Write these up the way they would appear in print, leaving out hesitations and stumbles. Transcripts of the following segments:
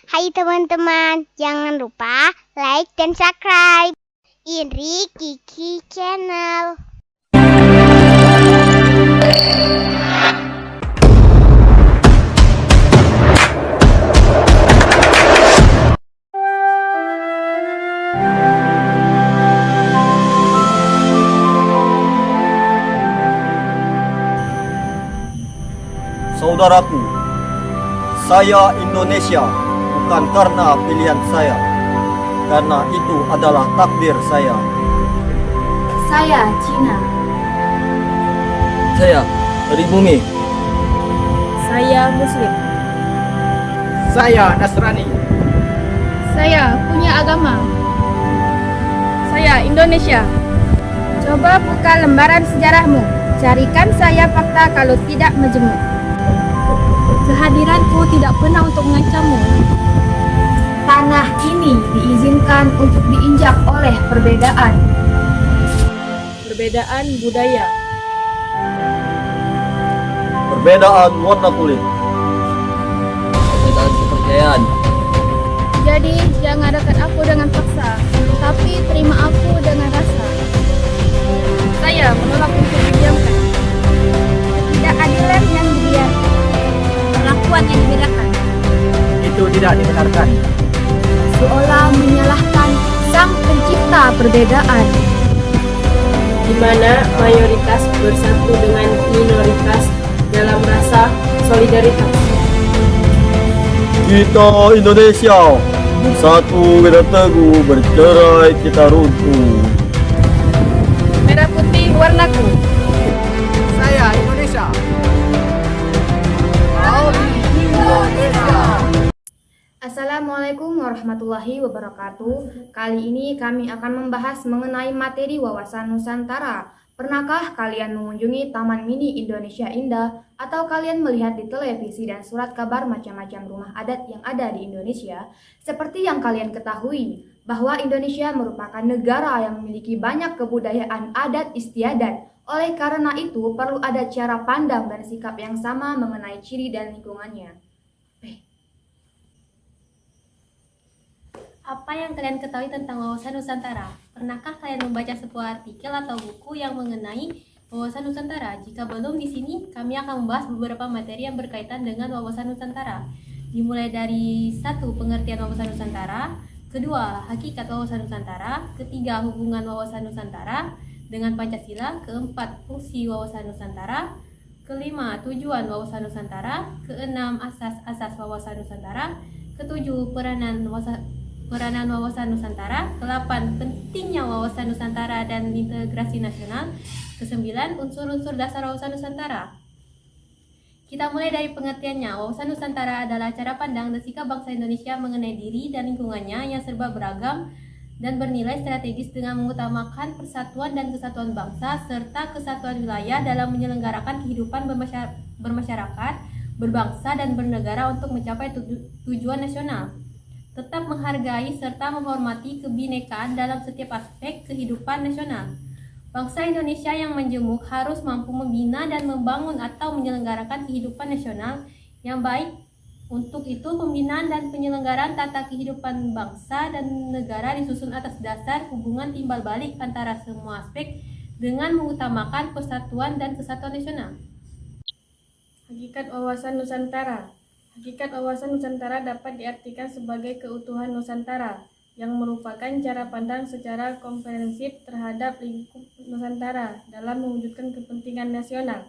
Hai teman-teman, jangan lupa like dan subscribe Indri Kiki Channel. Saudaraku, saya Indonesia bukan karena pilihan saya, karena itu adalah takdir saya. Saya Cina. Saya pribumi. Saya Muslim. Saya Nasrani. Saya punya agama. Saya Indonesia. Coba buka lembaran sejarahmu. Carikan saya fakta kalau tidak majemuk. Kehadiranku tidak pernah untuk mengancammu. Tanah ini diizinkan untuk diinjak oleh perbedaan. Perbedaan budaya. Perbedaan warna kulit. Perbedaan kepercayaan. Jadi jangan dekat aku dengan paksa, tapi terima aku dengan rasa. Saya menolak untuk didiamkan. Ketidakadilan yang dibiarkan. Perlakuan yang dibedakan. Itu tidak dibenarkan. Seolah menyalahkan sang pencipta perbedaan. Di mana mayoritas bersatu dengan minoritas dalam rasa solidaritas. Kita Indonesia, bersatu kita teguh, bercerai kita runtuh. Merah putih warnaku. Saya Indonesia. Assalamualaikum warahmatullahi wabarakatuh. Kali ini kami akan membahas mengenai materi wawasan Nusantara. Pernahkah kalian mengunjungi Taman Mini Indonesia Indah atau kalian melihat di televisi dan surat kabar macam-macam rumah adat yang ada di Indonesia? Seperti yang kalian ketahui, bahwa Indonesia merupakan negara yang memiliki banyak kebudayaan adat istiadat. Oleh karena itu, perlu ada cara pandang dan sikap yang sama mengenai ciri dan lingkungannya. Apa yang kalian ketahui tentang wawasan Nusantara? Pernahkah kalian membaca sebuah artikel atau buku yang mengenai wawasan Nusantara? Jika belum, di sini kami akan membahas beberapa materi yang berkaitan dengan wawasan Nusantara. Dimulai dari 1. Pengertian wawasan Nusantara, 2. Hakikat wawasan Nusantara, 3. Hubungan wawasan Nusantara dengan Pancasila, 4. Fungsi wawasan Nusantara, 5. Tujuan wawasan Nusantara, 6. Asas-asas wawasan Nusantara, 7. Peranan wawasan Nusantara, 8. Pentingnya wawasan Nusantara dan integrasi nasional, 9. Unsur-unsur dasar wawasan Nusantara. Kita mulai dari pengertiannya. Wawasan Nusantara adalah cara pandang dan sikap bangsa Indonesia mengenai diri dan lingkungannya yang serba beragam dan bernilai strategis dengan mengutamakan persatuan dan kesatuan bangsa serta kesatuan wilayah dalam menyelenggarakan kehidupan bermasyarakat, berbangsa dan bernegara untuk mencapai tujuan nasional. Tetap menghargai serta menghormati kebinekaan dalam setiap aspek kehidupan nasional. Bangsa Indonesia yang majemuk harus mampu membina dan membangun atau menyelenggarakan kehidupan nasional yang baik. Untuk itu, pembinaan dan penyelenggaraan tata kehidupan bangsa dan negara disusun atas dasar hubungan timbal balik antara semua aspek dengan mengutamakan persatuan dan kesatuan nasional. Hakikat wawasan Nusantara. Hakikat wawasan Nusantara dapat diartikan sebagai keutuhan Nusantara, yang merupakan cara pandang secara komprehensif terhadap lingkup Nusantara dalam mewujudkan kepentingan nasional.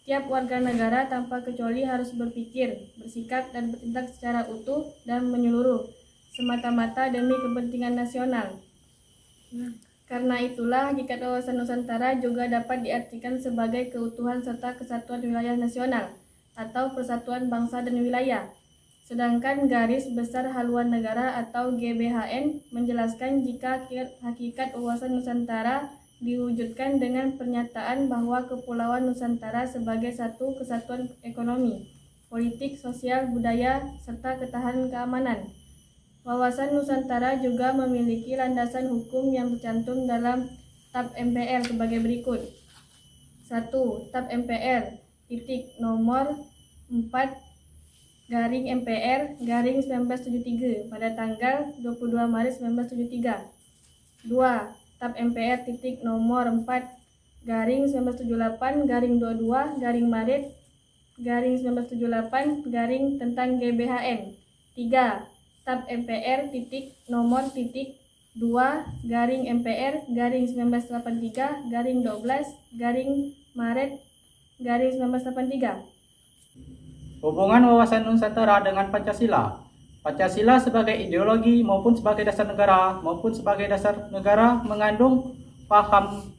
Tiap warga negara tanpa kecuali harus berpikir, bersikap, dan bertindak secara utuh dan menyeluruh, semata-mata demi kepentingan nasional. Karena itulah, hakikat wawasan Nusantara juga dapat diartikan sebagai keutuhan serta kesatuan wilayah nasional, atau persatuan bangsa dan wilayah. Sedangkan garis besar haluan negara atau GBHN menjelaskan jika hakikat wawasan Nusantara diwujudkan dengan pernyataan bahwa Kepulauan Nusantara sebagai satu kesatuan ekonomi, politik, sosial, budaya, serta ketahanan keamanan. Wawasan Nusantara juga memiliki landasan hukum yang tercantum dalam TAP MPR sebagai berikut. 1. TAP MPR nomor 4 garing MPR garing 1973 pada tanggal 22 Maret 1973. 2. TAP MPR titik nomor 4 garing 1978 garing 22 garing Maret garing 1978 garing tentang GBHN. 3. TAP MPR titik nomor titik 2 garing MPR garing 1983 garing 12 garing Maret garing 1983. Hubungan wawasan Nusantara dengan Pancasila. Pancasila sebagai ideologi maupun sebagai dasar negara mengandung paham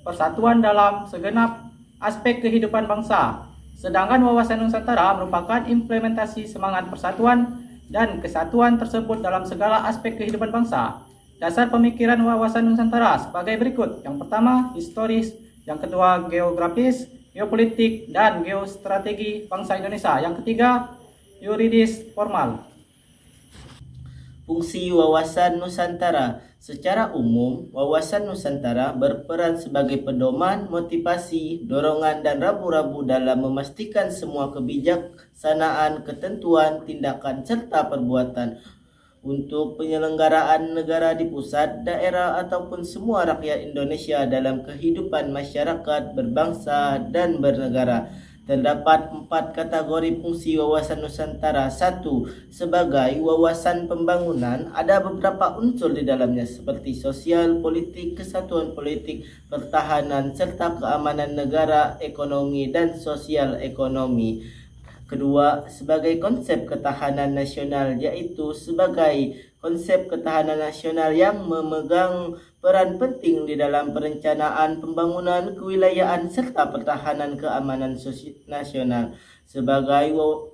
persatuan dalam segenap aspek kehidupan bangsa. Sedangkan wawasan Nusantara merupakan implementasi semangat persatuan dan kesatuan tersebut dalam segala aspek kehidupan bangsa. Dasar pemikiran wawasan Nusantara sebagai berikut. Yang pertama, historis. Yang kedua, geografis, geopolitik, dan geostrategi bangsa Indonesia. Yang ketiga, yuridis formal. Fungsi wawasan Nusantara. Secara umum, wawasan Nusantara berperan sebagai pedoman, motivasi, dorongan, dan rabu-rabu dalam memastikan semua kebijaksanaan, ketentuan, tindakan, serta perbuatan untuk penyelenggaraan negara di pusat, daerah, ataupun semua rakyat Indonesia dalam kehidupan masyarakat, berbangsa, dan bernegara. Terdapat 4 kategori fungsi wawasan Nusantara. 1. Sebagai wawasan pembangunan, ada beberapa unsur di dalamnya seperti sosial, politik, kesatuan politik, pertahanan, serta keamanan negara, ekonomi, dan sosial ekonomi. Kedua, sebagai konsep ketahanan nasional, yaitu sebagai konsep ketahanan nasional yang memegang peran penting di dalam perencanaan pembangunan kewilayahan serta pertahanan keamanan nasional.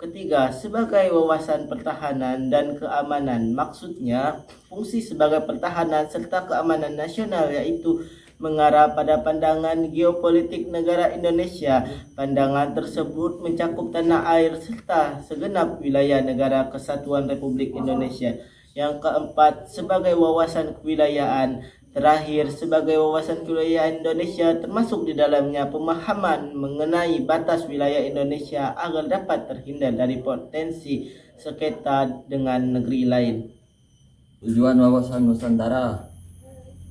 Ketiga, sebagai wawasan pertahanan dan keamanan, maksudnya fungsi sebagai pertahanan serta keamanan nasional yaitu mengarah pada pandangan geopolitik negara Indonesia. Pandangan tersebut mencakup tanah air serta segenap wilayah negara Kesatuan Republik Indonesia. Yang keempat, sebagai wawasan kewilayahan. Terakhir, sebagai wawasan kewilayahan Indonesia termasuk di dalamnya pemahaman mengenai batas wilayah Indonesia agar dapat terhindar dari potensi sengketa dengan negeri lain. Tujuan wawasan Nusantara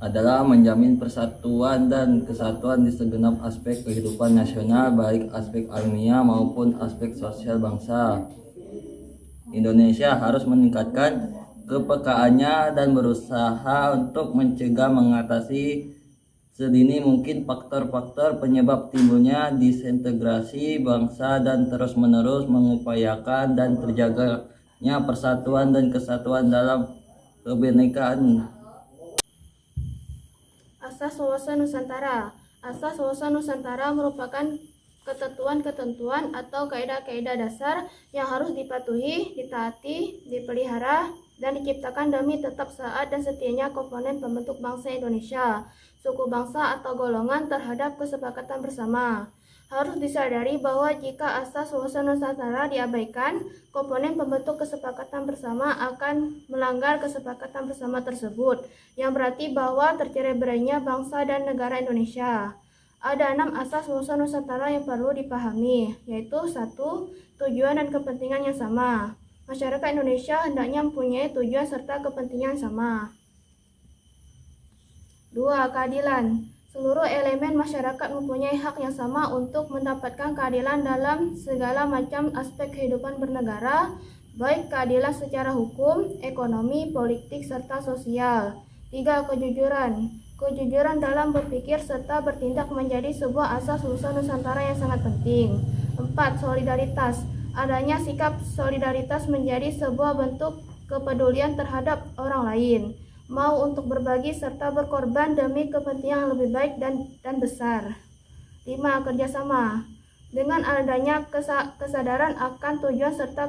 adalah menjamin persatuan dan kesatuan di segenap aspek kehidupan nasional, baik aspek alamiah maupun aspek sosial bangsa. Indonesia harus meningkatkan kepekaannya dan berusaha untuk mencegah mengatasi sedini mungkin faktor-faktor penyebab timbulnya disintegrasi bangsa dan terus-menerus mengupayakan dan terjaganya persatuan dan kesatuan dalam kebinekaan. Asas wawasan Nusantara. Asas wawasan Nusantara merupakan ketentuan-ketentuan atau kaidah-kaidah dasar yang harus dipatuhi, ditaati, dipelihara, dan diciptakan demi tetap sehat dan setianya komponen pembentuk bangsa Indonesia, suku bangsa atau golongan terhadap kesepakatan bersama. Harus disadari bahwa jika asas wawasan Nusantara diabaikan, komponen pembentuk kesepakatan bersama akan melanggar kesepakatan bersama tersebut, yang berarti bahwa tercerai-berainya bangsa dan negara Indonesia. Ada 6 asas wawasan Nusantara yang perlu dipahami, yaitu 1. Tujuan dan kepentingan yang sama. Masyarakat Indonesia hendaknya mempunyai tujuan serta kepentingan yang sama. 2. Keadilan. Seluruh elemen masyarakat mempunyai hak yang sama untuk mendapatkan keadilan dalam segala macam aspek kehidupan bernegara, baik keadilan secara hukum, ekonomi, politik, serta sosial. 3. Kejujuran. Kejujuran dalam berpikir serta bertindak menjadi sebuah asas wawasan Nusantara yang sangat penting. 4. Solidaritas. Adanya sikap solidaritas menjadi sebuah bentuk kepedulian terhadap orang lain, mau untuk berbagi serta berkorban demi kepentingan yang lebih baik dan besar. 5. Kerjasama. Dengan adanya kesadaran akan tujuan serta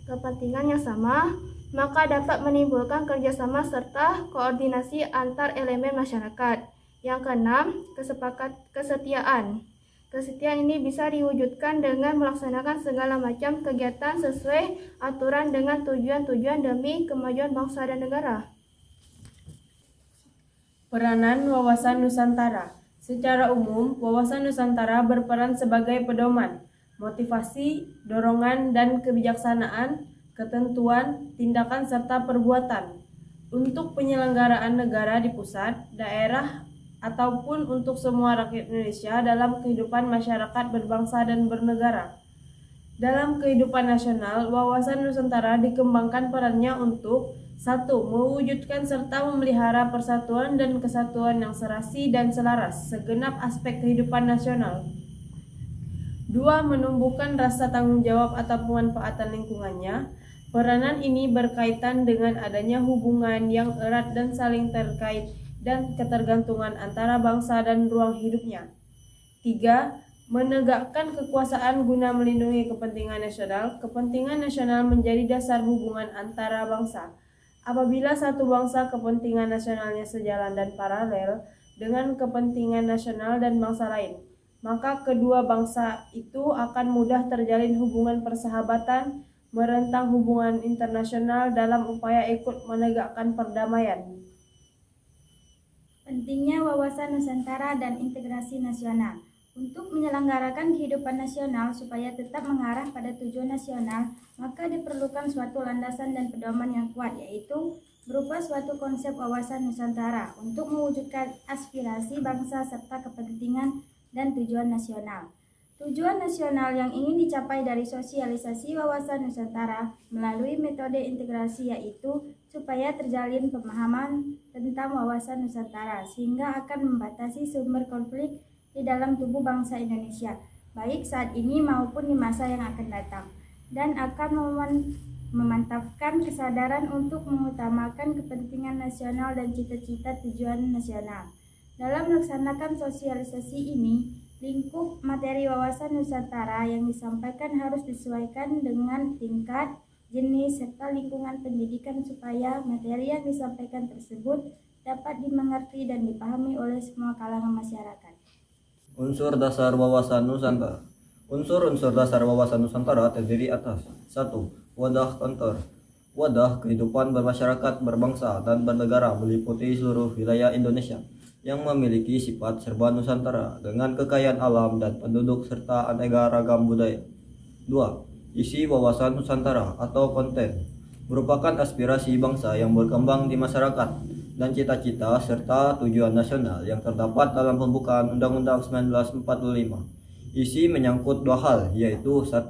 kepentingan yang sama, maka dapat menimbulkan kerjasama serta koordinasi antar elemen masyarakat. Yang keenam, kesetiaan. Kesetiaan ini bisa diwujudkan dengan melaksanakan segala macam kegiatan sesuai aturan dengan tujuan-tujuan demi kemajuan bangsa dan negara. Peranan wawasan Nusantara. Secara umum, wawasan Nusantara berperan sebagai pedoman, motivasi, dorongan, dan kebijaksanaan, ketentuan, tindakan, serta perbuatan untuk penyelenggaraan negara di pusat, daerah, ataupun untuk semua rakyat Indonesia dalam kehidupan masyarakat berbangsa dan bernegara. Dalam kehidupan nasional, wawasan Nusantara dikembangkan perannya untuk 1. Mewujudkan serta memelihara persatuan dan kesatuan yang serasi dan selaras segenap aspek kehidupan nasional. 2. Menumbuhkan rasa tanggung jawab atas pemanfaatan lingkungannya. Peranan ini berkaitan dengan adanya hubungan yang erat dan saling terkait dan ketergantungan antara bangsa dan ruang hidupnya. 3. Menegakkan kekuasaan guna melindungi kepentingan nasional. Kepentingan nasional menjadi dasar hubungan antara bangsa. Apabila satu bangsa kepentingan nasionalnya sejalan dan paralel dengan kepentingan nasional dan bangsa lain, maka kedua bangsa itu akan mudah terjalin hubungan persahabatan, merentang hubungan internasional dalam upaya ikut menegakkan perdamaian. Pentingnya wawasan Nusantara dan integrasi nasional. Untuk menyelenggarakan kehidupan nasional supaya tetap mengarah pada tujuan nasional, maka diperlukan suatu landasan dan pedoman yang kuat, yaitu berupa suatu konsep wawasan Nusantara untuk mewujudkan aspirasi bangsa serta kepentingan dan tujuan nasional. Tujuan nasional yang ingin dicapai dari sosialisasi wawasan Nusantara melalui metode integrasi, yaitu supaya terjalin pemahaman tentang wawasan Nusantara sehingga akan membatasi sumber konflik di dalam tubuh bangsa Indonesia, baik saat ini maupun di masa yang akan datang, dan akan memantapkan kesadaran untuk mengutamakan kepentingan nasional dan cita-cita tujuan nasional. Dalam melaksanakan sosialisasi ini, lingkup materi wawasan Nusantara yang disampaikan harus disesuaikan dengan tingkat, jenis, serta lingkungan pendidikan supaya materi yang disampaikan tersebut dapat dimengerti dan dipahami oleh semua kalangan masyarakat. Unsur dasar wawasan Nusantara. Unsur-unsur dasar wawasan Nusantara terdiri atas 1. Wadah kantor. Wadah kehidupan bermasyarakat, berbangsa, dan bernegara meliputi seluruh wilayah Indonesia yang memiliki sifat serba Nusantara dengan kekayaan alam dan penduduk serta aneka ragam budaya. 2. Isi wawasan Nusantara atau konten merupakan aspirasi bangsa yang berkembang di masyarakat dan cita-cita serta tujuan nasional yang terdapat dalam pembukaan Undang-Undang 1945. Isi menyangkut dua hal, yaitu 1.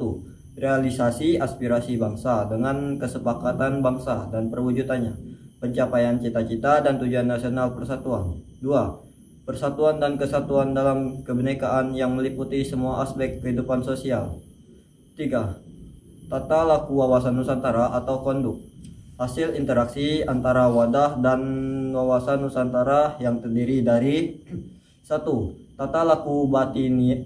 Realisasi aspirasi bangsa dengan kesepakatan bangsa dan perwujudannya, pencapaian cita-cita dan tujuan nasional persatuan. 2. Persatuan dan kesatuan dalam kebinekaan yang meliputi semua aspek kehidupan sosial. 3. Tata laku wawasan Nusantara atau konduk. Hasil interaksi antara wadah dan wawasan Nusantara yang terdiri dari 1. Tata laku batinia,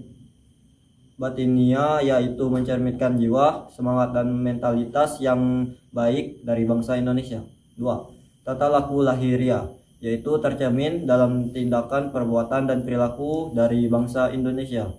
yaitu mencerminkan jiwa, semangat, dan mentalitas yang baik dari bangsa Indonesia. 2. Tata laku lahiria, yaitu tercermin dalam tindakan, perbuatan, dan perilaku dari bangsa Indonesia.